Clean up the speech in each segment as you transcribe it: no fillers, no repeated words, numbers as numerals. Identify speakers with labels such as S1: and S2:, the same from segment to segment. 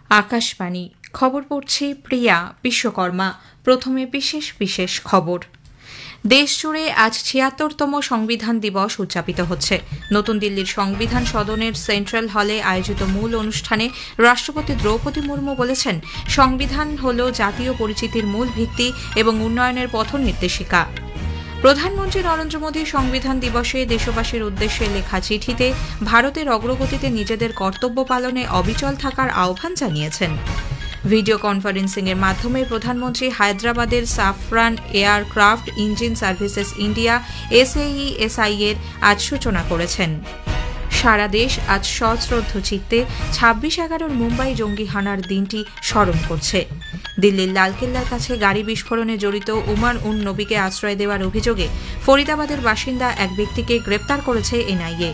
S1: আকাশবাণী খবর পড়ছি প্রিয়া বিশ্বকর্মা। প্রথমে বিশেষ বিশেষ খবর। দেশজুড়ে আজ ৭৬তম সংবিধান দিবস উদযাপিত হচ্ছে। নতুন দিল্লির সংবিধান সদনের সেন্ট্রাল হলে আয়োজিত মূল অনুষ্ঠানে রাষ্ট্রপতি দ্রৌপদী মুর্মু বলেছেন, সংবিধান হল জাতীয় পরিচিতির মূল ভিত্তি এবং উন্নয়নের পথ নির্দেশিকা। প্রধানমন্ত্রী নরেন্দ্র মোদী সংবিধান দিবসে দেশবাসীর উদ্দেশ্যে লেখা চিঠিতে ভারতের অগ্রগতিতে নিজেদের কর্তব্য পালনে অবিচল থাকার আহ্বান জানিয়েছেন। ভিডিও কনফারেন্সিংয়ের মাধ্যমে প্রধানমন্ত্রী হায়দ্রাবাদের সাফরান aircraft engine services India SAESI এর আজ সূচনা করেছেন। সারা দেশ আজ সশ্রদ্ধ চিত্তে ২৬/১১ মুম্বাই জঙ্গি হানার দিনটি স্মরণ করছে। দিল্লির লালকেল্লার কাছে গাড়ি বিস্ফোরণে জড়িত উমর উন নবীকে আশ্রয় দেওয়ার অভিযোগে ফরিদাবাদের বাসিন্দা এক ব্যক্তিকে গ্রেপ্তার করেছে NIA।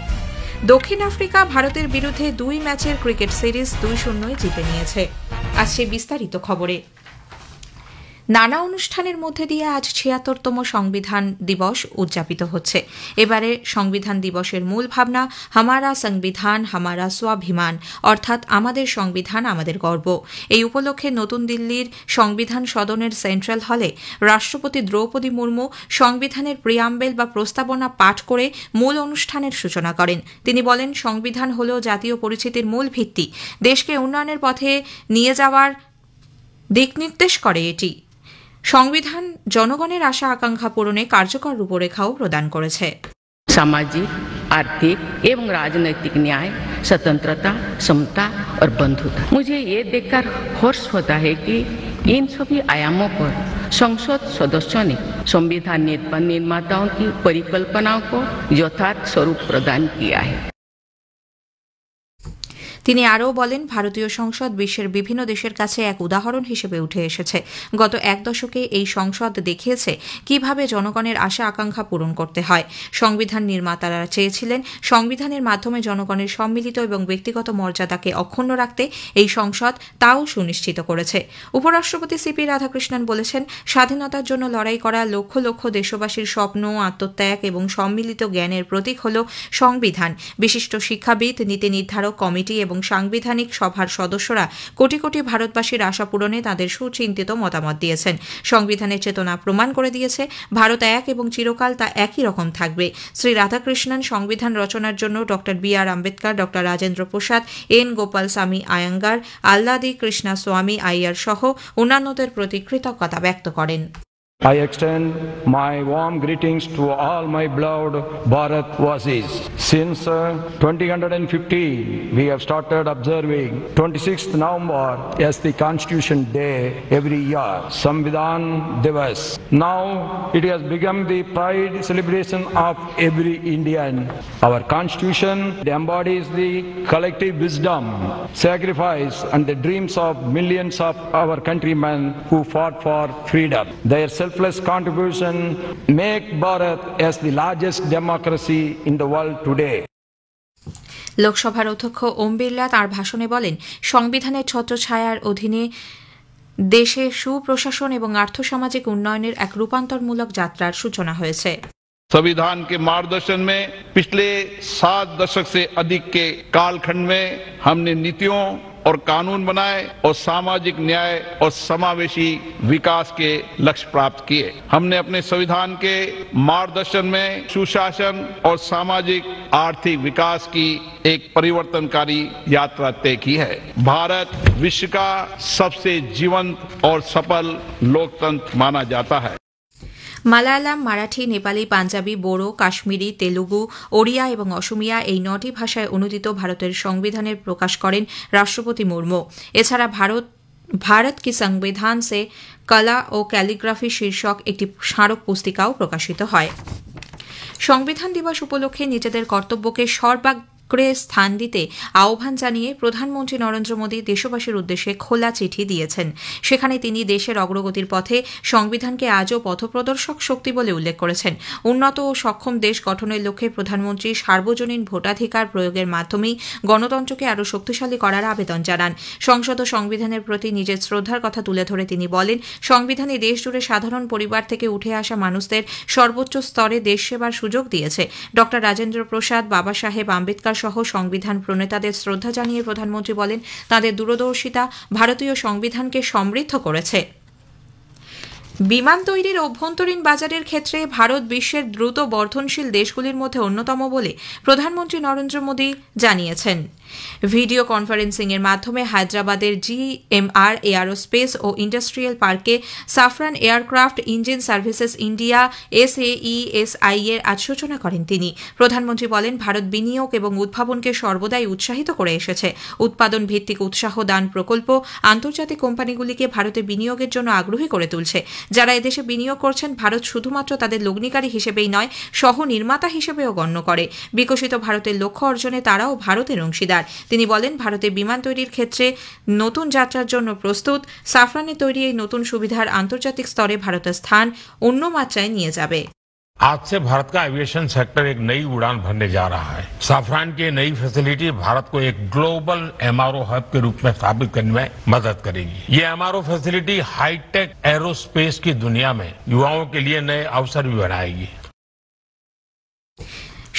S1: দক্ষিণ আফ্রিকা ভারতের বিরুদ্ধে ২ ম্যাচের ক্রিকেট সিরিজ ২-০ জিতে নিয়েছে। আসছে বিস্তারিত খবরে। নানা অনুষ্ঠানের মধ্যে দিয়ে আজ ৭৬তম সংবিধান দিবস উদযাপিত হচ্ছে। এবারে সংবিধান দিবসের মূল ভাবনা হামারা সংবিধান হামারা স্বাভিমান, অর্থাৎ আমাদের সংবিধান আমাদের গর্ব। এই উপলক্ষে নতুন দিল্লির সংবিধান সদনের সেন্ট্রাল হলে রাষ্ট্রপতি দ্রৌপদী মুর্মু সংবিধানের প্রিয়াম্বেল বা প্রস্তাবনা পাঠ করে মূল অনুষ্ঠানের সূচনা করেন। তিনি বলেন, সংবিধান হল জাতীয় পরিচিতির মূল ভিত্তি, দেশকে উন্নয়নের পথে নিয়ে যাওয়ার দিক নির্দেশ করে। এটি সংবিধান জনগণের আশা আকাঙ্ক্ষা পূরণে কার্যকর রূপরেখাও প্রদান করেছে।
S2: सामाजिक, आर्थिक एवं राजनैतिक न्याय, स्वतंत्रता, समता और बंधुता। मुझे ये देखकर हर्ष होता है कि इन सभी आयामों पर संसद सदस्यों ने संविधान निर्माताओं की परिकल्पनाओं को यथार्थ स्वरूप प्रदान किया है।
S1: তিনি আরও বলেন, ভারতীয় সংসদ বিশ্বের বিভিন্ন দেশের কাছে এক উদাহরণ হিসেবে উঠে এসেছে। গত এক দশকে এই সংসদ দেখিয়েছে কিভাবে জনগণের আশা আকাঙ্ক্ষা পূরণ করতে হয়। সংবিধান নির্মাতারা চেয়েছিলেন সংবিধানের মাধ্যমে জনগণের সম্মিলিত এবং ব্যক্তিগত মর্যাদাকে অক্ষুণ্ণ রাখতে। এই সংসদ তাও সুনিশ্চিত করেছে। উপরাষ্ট্রপতি CP রাধাকৃষ্ণন বলেছেন, স্বাধীনতার জন্য লড়াই করা লক্ষ লক্ষ দেশবাসীর স্বপ্ন, আত্মত্যাগ এবং সম্মিলিত জ্ঞানের প্রতীক হল সংবিধান। বিশিষ্ট শিক্ষাবিদ, নীতি নির্ধারক কমিটি এবং সাংবিধানিক সভার সদস্যরা কোটি কোটি ভারতবাসীর আশা পূরণে তাদের সুচিন্তিত মতামত দিয়েছেন। সংবিধানের চেতনা প্রমাণ করে দিয়েছে ভারত এক এবং চিরকাল তা একই রকম থাকবে। শ্রী রাধাকৃষ্ণন সংবিধান রচনার জন্য doctor BR Ambedkar, doctor Rajendra Prasad, N Gopalaswami Ayyangar, Alladi Krishna স্বামী আইয়ার সহ অন্যান্যদের প্রতি কৃতজ্ঞতা ব্যক্ত করেন।
S3: I extend my warm greetings to all my beloved Bharatvasis. Since 2015, we have started observing 26th November as the Constitution Day every year, Samvidhan Divas. Now it has become the pride celebration of every Indian. Our Constitution embodies the collective wisdom, sacrifice and the dreams of millions of our countrymen who fought for freedom. Their selfless contribution make Bharat as the largest democracy in the world today.
S1: লোকসভার অধ্যক্ষ ওম বিড়লা তাঁর ভাষণে বলেন, সংবিধানের ছত্রছায়ার অধীনে দেশে সুপ্রশাসন এবং আর্থসামাজিক উন্নয়নের এক রূপান্তরমূলক যাত্রার সূচনা হয়েছে।
S4: संविधान के मार्गदर्शन में पिछले 7 दशक से अधिक के कालखंड में हमने नीतियों और कानून बनाए और सामाजिक न्याय और समावेशी विकास के लक्ष्य प्राप्त किए। हमने अपने संविधान के मार्गदर्शन में सुशासन और सामाजिक आर्थिक विकास की एक परिवर्तनकारी यात्रा तय की है। भारत विश्व का सबसे जीवंत और सफल लोकतंत्र माना जाता है।
S1: মালায়ালাম, মারাঠি, নেপালি, পাঞ্জাবি, বোড়ো, কাশ্মীরি, তেলুগু, ওড়িয়া এবং অসমিয়া এই 9টি ভাষায় অনুদিত ভারতের সংবিধানের প্রকাশ করেন রাষ্ট্রপতি মুর্মু। এছাড়া ভারত কি সংবিধান সে কলা ও ক্যালিগ্রাফি শীর্ষক একটি স্মারক পুস্তিকাও প্রকাশিত হয়। সংবিধান দিবস উপলক্ষে নিজেদের কর্তব্যকে সর্বাগ্রে স্থান দিতে আহ্বান জানিয়ে প্রধানমন্ত্রী নরেন্দ্র মোদী দেশবাসীর উদ্দেশ্যে খোলা চিঠি দিয়েছেন। সেখানে তিনি দেশের অগ্রগতির পথে সংবিধানকে আজও পথপ্রদর্শক শক্তি বলে উল্লেখ করেছেন। উন্নত ও সক্ষম দেশ গঠনের লক্ষ্যে প্রধানমন্ত্রী সার্বজনীন ভোটাধিকার প্রয়োগের মাধ্যমেই গণতন্ত্রকে আরও শক্তিশালী করার আবেদন জানান। সংসদ ও সংবিধানের প্রতি নিজের শ্রদ্ধার কথা তুলে ধরে তিনি বলেন, সংবিধানে দেশজুড়ে সাধারণ পরিবার থেকে উঠে আসা মানুষদের সর্বোচ্চ স্তরে দেশ সেবার সুযোগ দিয়েছে। ডক্টর রাজেন্দ্র প্রসাদ, বাবা সাহেব আম্বেদকর আম্বেদকর সহ সংবিধান প্রণেতাদের শ্রদ্ধা জানিয়ে প্রধানমন্ত্রী বলেন, তাঁদের দূরদর্শিতা ভারতীয় সংবিধানকে সমৃদ্ধ করেছে। বিমান তৈরির অভ্যন্তরীণ বাজারের ক্ষেত্রে ভারত বিশ্বের দ্রুত বর্ধনশীল দেশগুলির মধ্যে অন্যতম বলে প্রধানমন্ত্রী নরেন্দ্র মোদী জানিয়েছেন। ভিডিও কনফারেন্সিং এর মাধ্যমে হায়দ্রাবাদের GMR এয়ারোস্পেস ও ইন্ডাস্ট্রিয়াল পার্কে সাফরান aircraft engine services India SAESI এর আজ সূচনা করেন তিনি। প্রধানমন্ত্রী বলেন, ভারত বিনিয়োগ এবং উদ্ভাবনকে সর্বদাই উৎসাহিত করে এসেছে। উৎপাদন ভিত্তিক উৎসাহ দান প্রকল্প আন্তর্জাতিক কোম্পানিগুলিকে ভারতে বিনিয়োগের জন্য আগ্রহী করে তুলছে। যারা এদেশে বিনিয়োগ করছেন, ভারত শুধুমাত্র তাদের লগ্নিকারী হিসেবেই নয়, সহ নির্মাতা হিসেবেও গণ্য করে। বিকশিত ভারতের লক্ষ্য অর্জনে তারাও ভারতের অংশীদার। তিনি বলেন, ভারতে বিমান তৈরির ক্ষেত্রে নতুন যাত্রার জন্য প্রস্তুত। সাফরানের তৈরি এই নতুন সুবিধার আন্তর্জাতিক স্তরে ভারতের স্থান অন্য মাত্রায় নিয়ে যাবে।
S5: आज से भारत का एविएशन सेक्टर एक नई उड़ान भरने जा रहा है। साफरान की नई फैसिलिटी भारत को एक ग्लोबल MRO हब के रूप में स्थापित करने में मदद करेगी। ये MRO फैसिलिटी हाईटेक एरोस्पेस की दुनिया में युवाओं के लिए नए अवसर भी बनाएगी।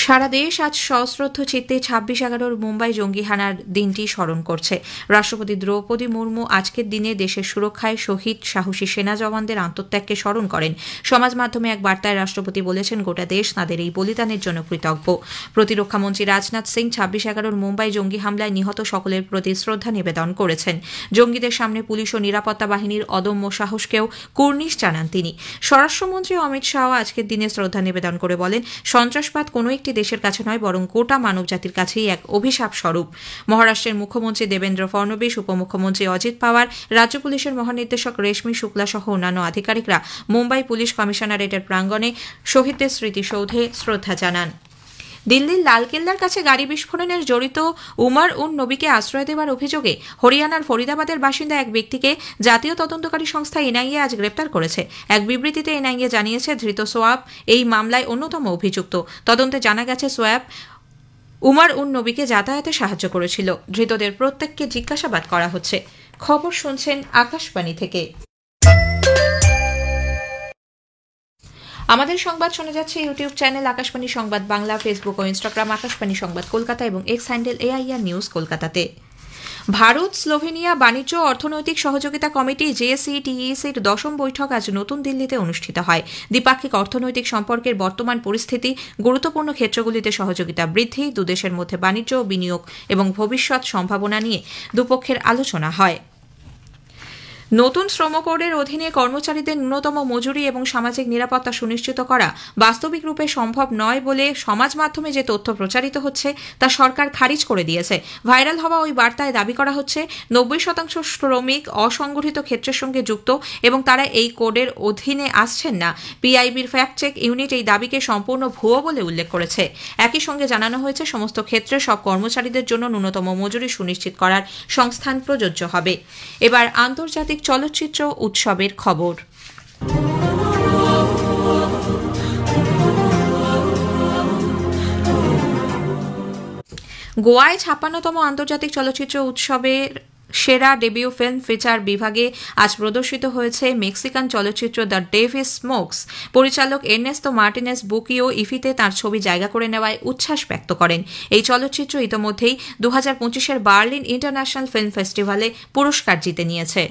S1: সারা দেশ আজ সশ্রদ্ধ চিত্তে 26/11 মুম্বাই জঙ্গি হানার দিনটি স্মরণ করছে। রাষ্ট্রপতি দ্রৌপদী মুর্মু আজকের দিনে দেশের সুরক্ষায় শহীদ সাহসী সেনা জওয়ানদের আত্মত্যাগকে স্মরণ করেন। সমাজ মাধ্যমে এক বার্তায় রাষ্ট্রপতি বলেছেন, গোটা দেশ তাদের এই বলিদানের জন্য কৃতজ্ঞ। প্রতিরক্ষামন্ত্রী রাজনাথ সিং 26/11 মুম্বাই জঙ্গি হামলায় নিহত সকলের প্রতি শ্রদ্ধা নিবেদন করেছেন। জঙ্গিদের সামনে পুলিশ ও নিরাপত্তা বাহিনীর অদম্য সাহসকেও কুর্নিশ জানান তিনি। স্বরাষ্ট্রমন্ত্রী অমিত শাহ আজকের দিনে শ্রদ্ধা নিবেদন করে বলেন, সন্ত্রাসবাদ কোনো একটি দেশের কাছে নয়, বরং গোটা মানব জাতির কাছেই এক অভিশাপ স্বরূপ। মহারাষ্ট্রের মুখ্যমন্ত্রী দেবেন্দ্র ফডনবিস, উপমুখ্যমন্ত্রী অজিত পাওয়ার, রাজ্য পুলিশের মহানির্দেশক রেশমি শুক্লা সহ অন্যান্য আধিকারিকরা মুম্বাই পুলিশ কমিশনারেটের প্রাঙ্গণে শহীদদের স্মৃতিসৌধে শ্রদ্ধা জানান। দিল্লির লালকেল্লার কাছে গাড়ি বিস্ফোরণের জড়িত উমর উন নবীকে আশ্রয় দেওয়ার অভিযোগে হরিয়ানার ফরিদাবাদের বাসিন্দা এক ব্যক্তিকে জাতীয় তদন্তকারী সংস্থা NIA আজ গ্রেপ্তার করেছে। এক বিবৃতিতে NIA জানিয়েছে, ধৃত সোয়াব এই মামলায় অন্যতম অভিযুক্ত। তদন্তে জানা গেছে, সোয়াব উমর উন নবীকে যাতায়াতে সাহায্য করেছিল। ধৃতদের প্রত্যেককে জিজ্ঞাসাবাদ করা হচ্ছে। খবর শুনছেন আকাশবাণী থেকে। আমাদের সংবাদ শোনা যাচ্ছে ইউটিউব চ্যানেল আকাশবাণী সংবাদ বাংলা, ফেসবুক ও ইনস্টাগ্রাম আকাশবাণী সংবাদ কলকাতা এবং এক্স হ্যান্ডেল AIR নিউজ কলকাতাতে। ভারত স্লোভেনিয়া বাণিজ্য ও অর্থনৈতিক সহযোগিতা কমিটি JCTECর 10ম বৈঠক আজ নতুন দিল্লিতে অনুষ্ঠিত হয়। দ্বিপাক্ষিক অর্থনৈতিক সম্পর্কের বর্তমান পরিস্থিতি, গুরুত্বপূর্ণ ক্ষেত্রগুলিতে সহযোগিতা বৃদ্ধি, দুদেশের মধ্যে বাণিজ্য ও বিনিয়োগ এবং ভবিষ্যৎ সম্ভাবনা নিয়ে দুপক্ষের আলোচনা হয়। নতুন শ্রম কোডের অধীনে কর্মচারীদের ন্যূনতম মজুরি এবং সামাজিক নিরাপত্তা সুনিশ্চিত করা বাস্তবিক রূপে সম্ভব নয় বলে সমাজ মাধ্যমে যে তথ্য প্রচারিত হচ্ছে তা সরকার খারিজ করে দিয়েছে। ভাইরাল হওয়া ওই বার্তায় দাবি করা হচ্ছে 90% শ্রমিক অসংগঠিত ক্ষেত্রের সঙ্গে যুক্ত এবং তারা এই কোডের অধীনে আসছেন না। PIBর ফ্যাক্ট চেক ইউনিট এই দাবিকে সম্পূর্ণ ভুয়ো বলে উল্লেখ করেছে। একই সঙ্গে জানানো হয়েছে, সমস্ত ক্ষেত্রে সব কর্মচারীদের জন্য ন্যূনতম মজুরি সুনিশ্চিত করার সংস্থান প্রযোজ্য হবে। এবার আন্তর্জাতিক চলচ্চিত্র উৎসবের খবর। গোয়ায় 56তম আন্তর্জাতিক চলচ্চিত্র উৎসবের সেরা ডেবিউ ফিল্ম ফিচার বিভাগে আজ প্রদর্শিত হয়েছে মেক্সিকান চলচ্চিত্র দ্য ডেভিস স্মোকস। পরিচালক এর্নেস্তো মার্টিনেজ বুকিও ইফিতে তাঁর ছবি জায়গা করে নেওয়ায় উচ্ছ্বাস ব্যক্ত করেন। এই চলচ্চিত্র ইতোমধ্যেই 2025-এর বার্লিন ইন্টারন্যাশনাল ফিল্ম ফেস্টিভ্যালে পুরস্কার জিতে নিয়েছে।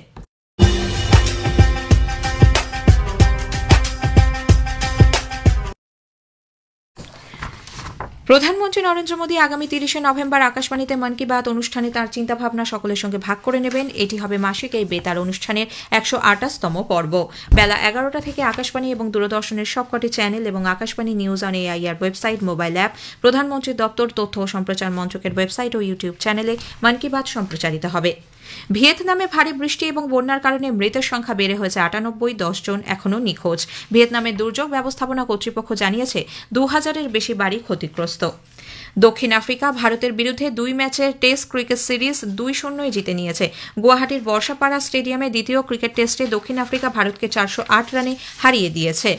S1: প্রধানমন্ত্রী নরেন্দ্র মোদী আগামী 30শে নভেম্বর আকাশবাণীতে মন কি বাত অনুষ্ঠানে তাঁর চিন্তাভাবনা সকলের সঙ্গে ভাগ করে নেবেন। এটি হবে মাসিক এই বেতার অনুষ্ঠানের 128তম পর্ব। বেলা 11টা থেকে আকাশবাণী এবং দূরদর্শনের সবকটি চ্যানেল এবং Akashvani news on AIR website, mobile app, প্রধানমন্ত্রীর দপ্তর, তথ্য ও সম্প্রচার মন্ত্রকের ওয়েবসাইট ও ইউটিউব চ্যানেলে মন কি বাত সম্প্রচারিত হবে। ভিয়েতনামে ভারী বৃষ্টি এবং বন্যার কারণে মৃতের সংখ্যা বেড়ে হয়েছে 98, 10 জন এখনও নিখোঁজ। ভিয়েতনামের দুর্যোগ ব্যবস্থাপনা কর্তৃপক্ষ জানিয়েছে 2000-এর বেশি বাড়ি ক্ষতিগ্রস্ত। দক্ষিণ আফ্রিকা ভারতের বিরুদ্ধে 2 ম্যাচের টেস্ট ক্রিকেট সিরিজ 2-0 জিতে নিয়েছে। গুয়াহাটির বর্ষাপাড়া স্টেডিয়ামে দ্বিতীয় ক্রিকেট টেস্টে দক্ষিণ আফ্রিকা ভারতকে 408 রানে হারিয়ে দিয়েছে।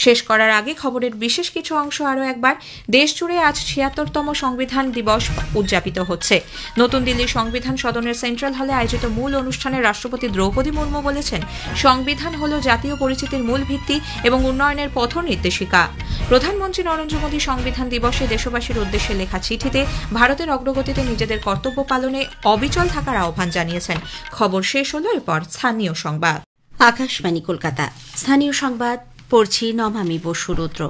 S1: শেষ করার আগে খবরের বিশেষ কিছু অংশ আরও একবার। দেশ জুড়ে আজ ৭৬তম সংবিধান দিবস উদযাপিত হচ্ছে। নতুন দিল্লির সংবিধান সদনের সেন্ট্রাল হলে আয়োজিত মূল অনুষ্ঠানে রাষ্ট্রপতি দ্রৌপদী মুর্মু বলেছেন, সংবিধান হল জাতীয় পরিচিতির মূল ভিত্তি এবং উন্নয়নের পথ নির্দেশিকা। প্রধানমন্ত্রী নরেন্দ্র মোদী সংবিধান দিবসে দেশবাসীর উদ্দেশ্যে লেখা চিঠিতে ভারতের অগ্রগতিতে নিজেদের কর্তব্য পালনে অবিচল থাকার আহ্বান জানিয়েছেন। খবর শেষ হল, এরপর স্থানীয় সংবাদ।
S6: আকাশবাণী কলকাতা, স্থানীয় সংবাদ পড়ছি নমামি বসু রুদ্র।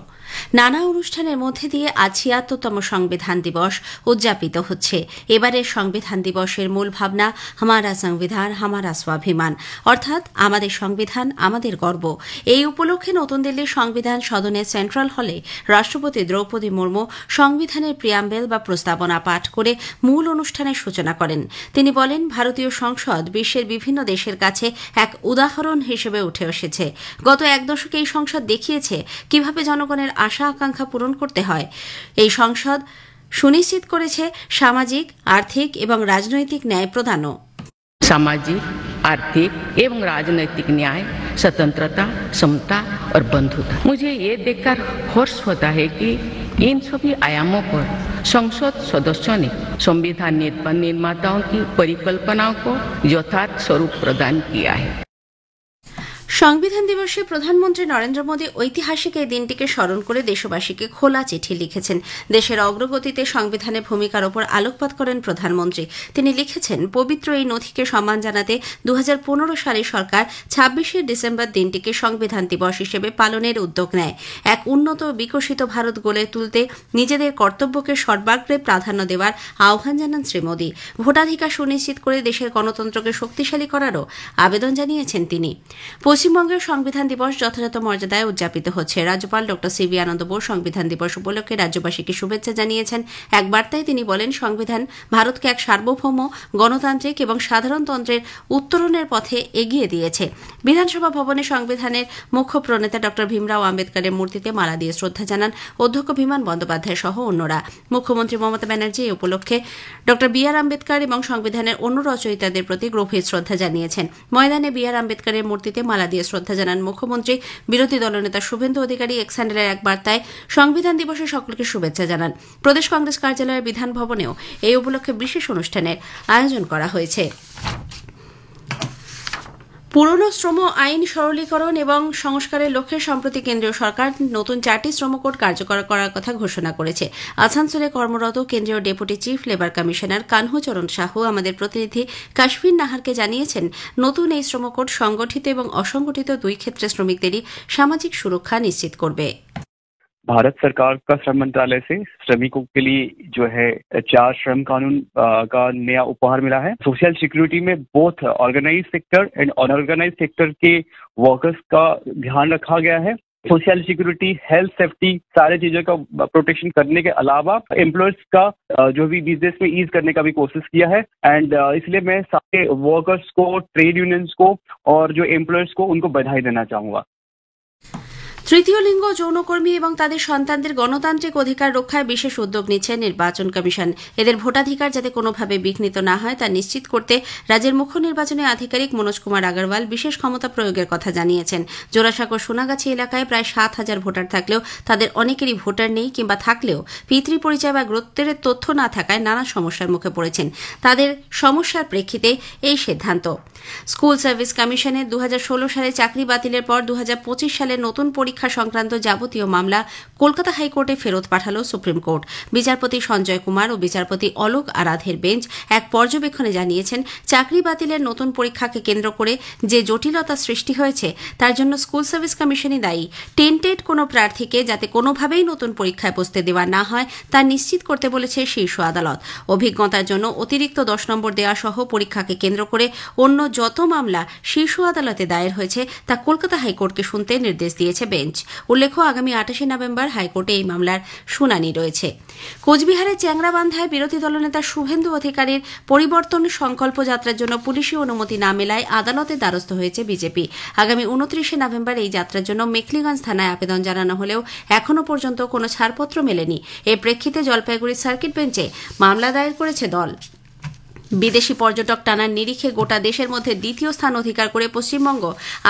S6: নানা অনুষ্ঠানের মধ্যে দিয়ে আজ ৭৬তম সংবিধান দিবস উদযাপিত হচ্ছে। এবারের সংবিধান দিবসের মূল ভাবনা হামারা সংবিধান হামারা স্বাভিমান, অর্থাৎ আমাদের সংবিধান আমাদের গর্ব। এই উপলক্ষে নতুন দিল্লির সংবিধান সদনের সেন্ট্রাল হলে রাষ্ট্রপতি দ্রৌপদী মুর্মু সংবিধানের প্রিয়াম্বেল বা প্রস্তাবনা পাঠ করে মূল অনুষ্ঠানের সূচনা করেন। তিনি বলেন, ভারতীয় সংসদ বিশ্বের বিভিন্ন দেশের কাছে এক উদাহরণ হিসেবে উঠে এসেছে। গত এক দশকে এই সংসদ দেখিয়েছে কিভাবে জনগণের আশা আকাঙ্ক্ষা পূরণ করতে হয়। এই সংসদ সুনিশ্চিত করেছে সামাজিক, আর্থিক এবং রাজনৈতিক ন্যায় প্রদানও।
S2: सामाजिक, आर्थिक एवं राजनैतिक न्याय, स्वतंत्रता, समता और बंधुता। मुझे ये देखकर हर्ष होता है कि इन सभी आयामों पर संसद सदस्यों ने संविधान निर्माताओं की परिकल्पनाओं को यथार्थ स्वरूप प्रदान किया है।
S6: সংবিধান দিবসে প্রধানমন্ত্রী নরেন্দ্র মোদী ঐতিহাসিক এই দিনটিকে স্মরণ করে দেশবাসীকে খোলা চিঠি লিখেছেন। দেশের অগ্রগতিতে সংবিধানের ভূমিকার ওপর আলোকপাত করেন প্রধানমন্ত্রী। তিনি লিখেছেন, পবিত্র এই নথিকে সম্মান জানাতে ২০১৫ সালে সরকার ২৬শে ডিসেম্বর দিনটিকে সংবিধান দিবস হিসেবে পালনের উদ্যোগ নেয়। এক উন্নত বিকশিত ভারত গড়ে তুলতে নিজেদের কর্তব্যকে সর্বাগ্রে প্রাধান্য দেওয়ার আহ্বান জানান শ্রী মোদী। ভোটাধিকার সুনিশ্চিত করে দেশের গণতন্ত্রকে শক্তিশালী করারও আবেদন জানিয়েছেন তিনি। পশ্চিমবঙ্গের সংবিধান দিবস যথাযথ মর্যাদায় উদযাপিত হচ্ছে। রাজ্যপাল ড সিবি আনন্দ বোস সংবিধান দিবস উপলক্ষে রাজ্যবাসীকে শুভেচ্ছা জানিয়েছেন। এক বার্তায় তিনি বলেন, সংবিধান ভারতকে এক সার্বভৌম, গণতান্ত্রিক এবং সাধারণতন্ত্রের উত্তরণের পথে এগিয়ে দিয়েছে। বিধানসভা ভবনে সংবিধানের মুখ্য প্রণেতা ড ভীমরাও আম্বেদকরের মূর্তিতে মালা দিয়ে শ্রদ্ধা জানান অধ্যক্ষ বিমান বন্দ্যোপাধ্যায় সহ অন্যরা। মুখ্যমন্ত্রী মমতা ব্যানার্জি এই উপলক্ষে ড বি আর আম্বেদকর এবং সংবিধানের অন্য রচয়িতাদের প্রতি গভীর শ্রদ্ধা জানিয়েছেন। ময়দানে বি আর আম্বেদকরের মূর্তিতে মালা দিয়ে শ্রদ্ধা জানান মুখ্যমন্ত্রী। বিরোধী দলনেতা শুভেন্দু অধিকারী এক্স হ্যান্ডেলের এক বার্তায় সংবিধান দিবসে সকলকে শুভেচ্ছা জানান। প্রদেশ কংগ্রেস কার্যালয়ের বিধান ভবনেও এই উপলক্ষে বিশেষ অনুষ্ঠানের আয়োজন করা হয়েছে। পুরনো শ্রম আইন সরলীকরণ এবং সংস্কারের লক্ষ্যে সম্প্রতি কেন্দ্রীয় সরকার নতুন 4টি শ্রম কোড কার্যকর করার কথা ঘোষণা করেছে। আসানসোলে কর্মরত কেন্দ্রীয় deputy chief labour commissioner Kanhu চরণ সাহু আমাদের প্রতিনিধি কাশফির নাহারকে জানিয়েছেন, নতুন এই শ্রম কোড সংগঠিত এবং অসংগঠিত দুই ক্ষেত্রে শ্রমিকদেরই সামাজিক সুরক্ষা নিশ্চিত করবে।
S7: भारत सरकार का श्रम मंत्रालय से श्रमिकों के लिए जो है 4 श्रम कानून का नया उपहार मिला है। सोशल सिक्योरिटी में both organise sector and unorganise sector के वर्कर्स का ध्यान रखा गया है। सोशल सिक्योरिटी, हेल्थ, सेफ्टी सारे चीजों का प्रोटेक्शन करने के अलावा एम्प्लॉयर्स का जो भी बिजनेस में ईज करने का भी कोशिश किया है। एंड इसलिए मैं सारे वर्कर्स को, ट्रेड यूनियंस को और जो एम्प्लॉयर्स को उनको बधाई देना चाहूंगा।
S6: তৃতীয় লিঙ্গ যৌনকর্মী এবং তাদের সন্তানদের গণতান্ত্রিক অধিকার রক্ষায় বিশেষ উদ্যোগ নিচ্ছে নির্বাচন কমিশন। এদের ভোটাধিকার যাতে কোনোভাবে বিঘ্নিত না হয় তা নিশ্চিত করতে রাজ্যের মুখ্য নির্বাচনী আধিকারিক মনোজ কুমার আগরওয়াল বিশেষ ক্ষমতা প্রয়োগের কথা জানিয়েছেন। জোড়াসাঁকো সোনাগাছি এলাকায় প্রায় ৭,০০০ ভোটার থাকলেও তাদের অনেকেরই ভোটার নেই কিংবা থাকলেও পিতৃ পরিচয় বা গোত্রের তথ্য না থাকায় নানা সমস্যার মুখে পড়েছেন। তাদের সমস্যার প্রেক্ষিতে এই সিদ্ধান্ত। স্কুল সার্ভিস কমিশনের ২০১৬ সালে চাকরি বাতিলের পর ২০২৫ সালে নতুন পরীক্ষা সংক্রান্ত যাবতীয় মামলা কলকাতা হাইকোর্টে ফেরত পাঠাল সুপ্রিম কোর্ট। বিচারপতি সঞ্জয় কুমার ও বিচারপতি অলোক আরাধের বেঞ্চ এক পর্যবেক্ষণে জানিয়েছেন, চাকরি বাতিলের নতুন পরীক্ষাকে কেন্দ্র করে যে জটিলতা সৃষ্টি হয়েছে তার জন্য স্কুল সার্ভিস কমিশনই দায়ী। টেন্টেড কোনো প্রার্থীকে যাতে কোনোভাবেই নতুন পরীক্ষায় বসতে দেওয়া না হয় তা নিশ্চিত করতে বলেছে শীর্ষ আদালত। অভিজ্ঞতার জন্য অতিরিক্ত 10 নম্বর দেওয়া সহ পরীক্ষাকে কেন্দ্র করে অন্য যত মামলা শীর্ষ আদালতে দায়ের হয়েছে তা কলকাতা হাইকোর্টকে শুনতে নির্দেশ দিয়েছে বেঞ্চ। উল্লেখ্য, আগামী 28শে নভেম্বর হাইকোর্টে এই মামলার শুনানি রয়েছে। কোচবিহারের চ্যাংরাবান্ধায় বিরোধী দলনেতা শুভেন্দু অধিকারীর পরিবর্তন সংকল্প যাত্রার জন্য পুলিশি অনুমতি না মেলায় আদালতের দ্বারস্থ হয়েছে বিজেপি। আগামী 29শে নভেম্বর এই যাত্রার জন্য মেখলিগঞ্জ থানায় আবেদন জানানো হলেও এখনও পর্যন্ত কোনো ছাড়পত্র মেলেনি। এর প্রেক্ষিতে জলপাইগুড়ি সার্কিট বেঞ্চে মামলা দায়ের করেছে দল। বিদেশি পর্যটক টানার নিরিখে গোটা দেশের মধ্যে দ্বিতীয় স্থান অধিকার করে পশ্চিমবঙ্গ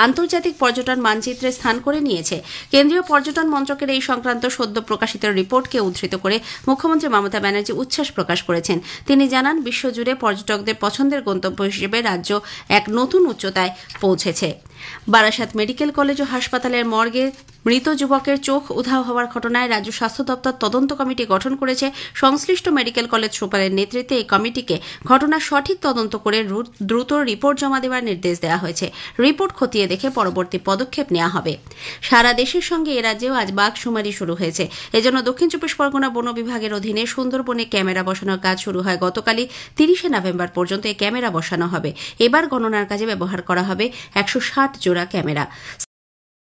S6: আন্তর্জাতিক পর্যটন মানচিত্রে স্থান করে নিয়েছে। কেন্দ্রীয় পর্যটন মন্ত্রকের এই সংক্রান্ত সদ্য প্রকাশিত রিপোর্টকে উদ্ধৃত করে মুখ্যমন্ত্রী মমতা ব্যানার্জি উচ্ছ্বাস প্রকাশ করেছেন। তিনি জানান, বিশ্বজুড়ে পর্যটকদের পছন্দের গন্তব্য হিসেবে রাজ্য এক নতুন উচ্চতায় পৌঁছেছে। বারাসাত মেডিকেল কলেজ ও হাসপাতালের মর্গে মৃত যুবকের চোখ উধাও হওয়ার ঘটনায় রাজ্য স্বাস্থ্য দপ্তর তদন্ত কমিটি গঠন করেছে। সংশ্লিষ্ট মেডিকেল কলেজ সুপারের নেতৃত্বে এই কমিটিকে ঘটনার সঠিক তদন্ত করে দ্রুত রিপোর্ট জমা দেওয়ার নির্দেশ দেওয়া হয়েছে। রিপোর্ট খতিয়ে দেখে পরবর্তী পদক্ষেপ নেওয়া হবে। সারা দেশের সঙ্গে এ রাজ্যেও আজ বাঘশুমারি শুরু হয়েছে। এজন্য দক্ষিণ চব্বিশ পরগনা বন বিভাগের অধীনে সুন্দরবনে ক্যামেরা বসানোর কাজ শুরু হয় গতকালই। 30 নভেম্বর পর্যন্ত এই ক্যামেরা বসানো হবে। এবার গণনার কাজে ব্যবহার করা হবে 160 জোড়া ক্যামেরা।